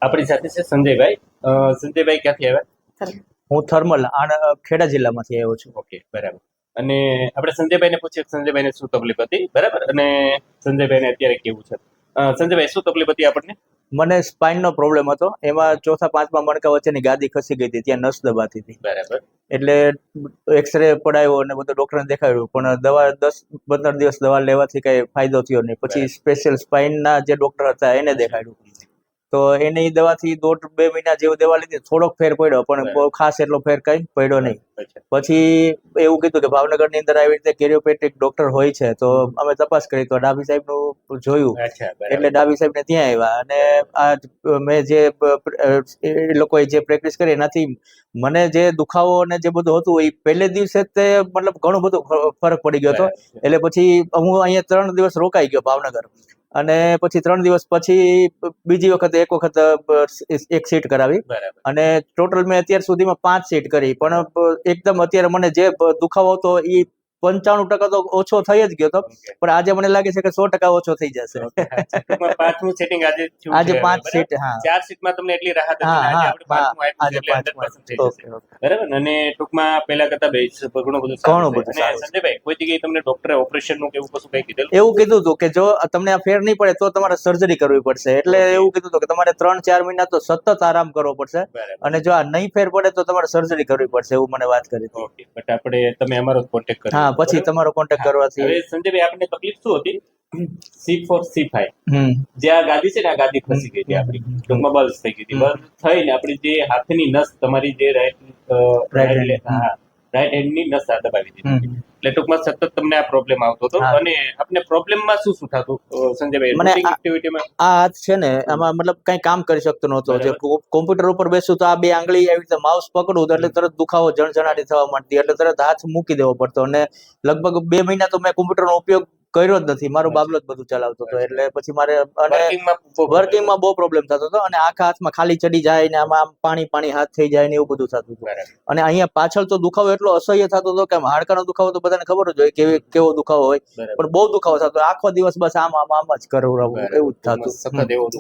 આપણી સાથે છે સંજયભાઈ. સંજયભાઈ ક્યાંથી આવ્યા? હું થર્મલ ખેડા જિલ્લામાંથી આવ્યો છું. ઓકે, બરાબર. અને આપણે સંજયભાઈને પૂછીએ સંજયભાઈને શું તકલીફ હતી, બરાબર, અને સંજયભાઈને અત્યારે કેવું છે. સંજયભાઈ, શું તકલીફ હતી આપણને? મને સ્પાઇનનો પ્રોબ્લેમ હતો. એમાં ચોથા પાંચમા મણકા વચ્ચેની ગાદી ખસી ગઈ હતી, ત્યાં નસ દબાતી હતી. બરાબર. એટલે એક્સરે પડાવ્યો અને બધું ડોક્ટરને દેખાડ્યું, પણ દવા 10-15 દિવસ દવા લેવાથી કઈ ફાયદો થયો નહીં. પછી સ્પેશિયલ સ્પાઇનના જે ડોક્ટર હતા એને દેખાડ્યું, તો એની દવાથી 1.5-2 મહિના જેવું દવા લીધી. થોડોક ફેર પડ્યો, પણ બહુ ખાસ એટલો ફેર કઈ પડ્યો નહીં. પછી એવું કીધું કે ભાવનગરની અંદર આવી રીતે કેરિયોપેટ્રિક ડોક્ટર હોય છે, તો અમે તપાસ કરી તો ડાભી સાહેબનું જોયું, એટલે ડાભી સાહેબને ત્યાં આવ્યા. અને આ મેં જે એ લોકોએ જે પ્રેક્ટિસ કરી એનાથી મને જે દુખાવો અને જે બધું હતું એ પહેલે દિવસે તે મતલબ ઘણું બધું ફરક પડી ગયો હતો. એટલે પછી હું અહીંયા 3 દિવસ રોકાઈ ગયો ભાવનગર, અને પછી 3 દિવસ પછી બીજી વખત એક વખત એક સીટ કરાવી, અને ટોટલ મેં અત્યાર સુધીમાં 5 સીટ કરી. પણ એકદમ અત્યારે મને જે દુખાવો હતો એ 95% તો ઓછો થઈ જ ગયો હતો, પણ આજે મને લાગે છે કે 100% ઓછો થઈ જશે. પાંચમું સેટિંગ આજે 5 સીટ. હા, 4 સીટમાં તમને એટલી રાહત હતી, આજે આપણે પાંચમું આપ્યું એટલે 100% થઈ જશે. બરાબર. અને ટૂંકમાં પહેલા કરતા ઘણું બધું સારું છે. અને સંજયભાઈ, કોઈ જગ્યાએ તમને ડોક્ટરે ઓપરેશન નું કેવું કશું કઈ કીધેલું? એવું કીધું હતું કે જો તમને આ ફેર નહીં પડે તો તમારે સર્જરી કરવી પડશે. એટલે એવું કીધું હતું કે તમારે 3-4 મહિના તો સતત આરામ કરવો પડશે, અને જો આ નહીં ફેર પડે તો તમારે સર્જરી કરવી પડશે, એવું મને વાત કરી. ઓકે, બટ આપણે તમે અમારો કોન્ટેક્ટ કર્યો. હા, પછી તમારો કોન્ટેક્ટ કરવાથી. હવે સંજયભાઈ, આપણને તકલીફ શું હતી? C4 C5 જે આ ગાદી છે ને, આ ગાદી ખસી ગઈ હતી આપણી, ટૂંકમાં બલ્સ થઈ ગઈ હતી. બલ્સ થઈને આપણી જે હાથની નસ, તમારી જે રાઈટ હેન્ડની નસ દબાવી દીધી, એટલે ટૂંકમાં સતત તમને આ પ્રોબ્લેમ આવતો હતો. અને આપણે પ્રોબ્લેમમાં શું થતું સંજયભાઈ? મને આ હાથ છે ને, આમાં મતલબ કઈ કામ કરી શકતો નહોતો. જે કોમ્પ્યુટર ઉપર બેસું તો આ 2 આંગળી આવી રીતે માઉસ પકડું એટલે તરત દુખાવો જણજણાટી થવા માંડતી, એટલે તરત હાથ મૂકી દેવો પડતો. અને લગભગ 2 મહિના તો મેં કોમ્પ્યુટરનો ઉપયોગ કર્યો જ નથી. મારો બાબલો જ બધું ચલાવતો હતો, એટલે પછી મારે વર્કિંગમાં બહુ પ્રોબ્લેમ થતો હતો. અને આખા હાથમાં ખાલી ચડી જાય ને આમાં પાણી હાથ થઈ જાય ને એવું બધું થતું હતું. અને અહીંયા પાછળ તો દુખાવો એટલો અસહ્ય થતો હતો કે હાડકાનો દુખાવો તો બધાને ખબર જ હોય કેવો દુખાવો હોય, પણ બહુ દુખાવો થતો. આખો દિવસ બસ આમ જ કરવું એવું જ થતું,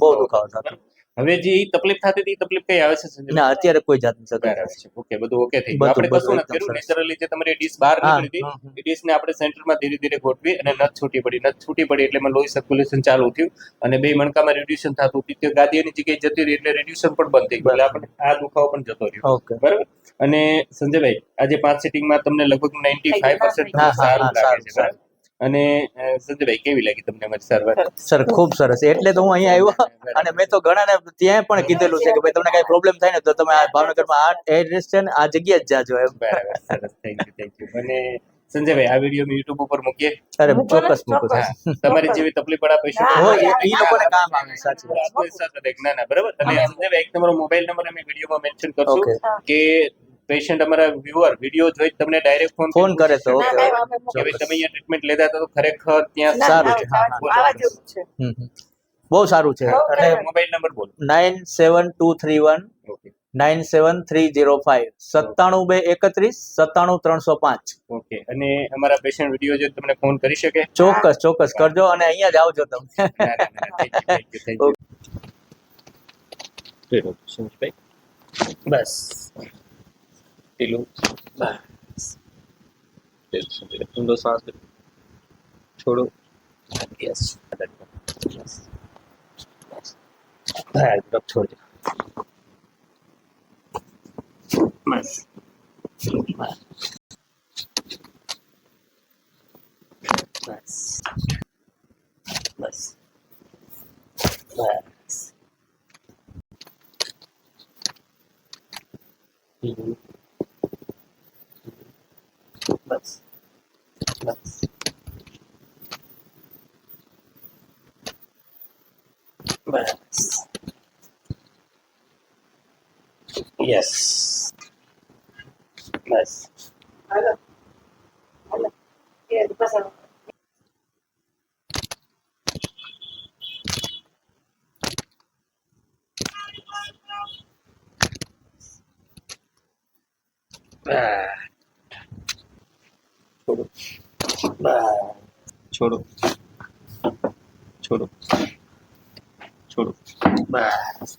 બહુ દુખાવો થતો. હવે જે તકલીફ થતી હતી, તકલીફ કઈ આવે છે સંજય? ના, અત્યારે કોઈ જાતની તકલીફ નથી. ઓકે, બધું ઓકે થઈ ગયું. આપણે કશું નથી કર્યું. નેચરલી જે તમારી ડીશ બહાર નીકળી હતી, એ ડીશને આપણે સેન્ટરમાં ધીરે ધીરે ગોઠવી અને નસ છૂટી પડી એટલે લોહી સર્ક્યુલેશન ચાલુ થયું, અને 2 મણકામાં રિડ્યુશન થતું હતું. ગાદીની જગ્યાએ જતી રહી એટલે રિડ્યુશન પણ બંધ થઈ ગયું, એટલે આપણે આ દુખાવો પણ જતો રહ્યો. બરાબર. અને સંજયભાઈ, આજે 5 સિટિંગમાં તમને લગભગ 95% સારું લાગે છે. અને સંજયભાઈ, કેવી લાગી તમને અમારી સારવાર? સર, ખૂબ સરસ. એટલે તો હું અહીંયા આવ્યો, અને મેં તો ઘણાને ત્યાં પણ કીધેલું છે કે ભાઈ તમને કઈ પ્રોબ્લેમ થાય ને તો તમે આ ભાવનગરમાં આ એડ્રેસ છે ને આ જગ્યાએ જ જાજો એમ. બરાબર, સરસ. Thank you. અને સંજયભાઈ, આ વિડીયો મેં YouTube ઉપર મૂકીએ? અરે ચોક્કસ મૂકો. તમારી જેવી તકલીફ વાળા પૈસા હોય એ લોકોને કામ આવે. સાચી વાત. ના, બરાબર. અને સંજયભાઈ, એક તમારો મોબાઈલ નંબર અમે વિડીયોમાં મેન્શન કરશું કે પેશન્ટ અમારા વ્યુઅર વિડીયો જોઈ તમને ડાયરેક્ટ ફોન કરે તો કે ભાઈ તમે અહીંયા ટ્રીટમેન્ટ લેતા તો ખરેખર ત્યાં સારું છે. બહુ સારું છે. અને મોબાઈલ નંબર બોલો. 97231 97305 97231 97305. ઓકે. અને અમારા પેશન્ટ વિડીયો જો તમને ફોન કરી શકે? ચોક્કસ કરજો, અને અહીંયા જ આવજો તમે. બસ ટીલું, બસ ઊંડો શ્વાસ છોડો. યસ, છોડજો. બસ બસ બસ. બસ બસ બસ. યસ, બસ. છોડો, છોડો, છોડો, છોડો. બસ.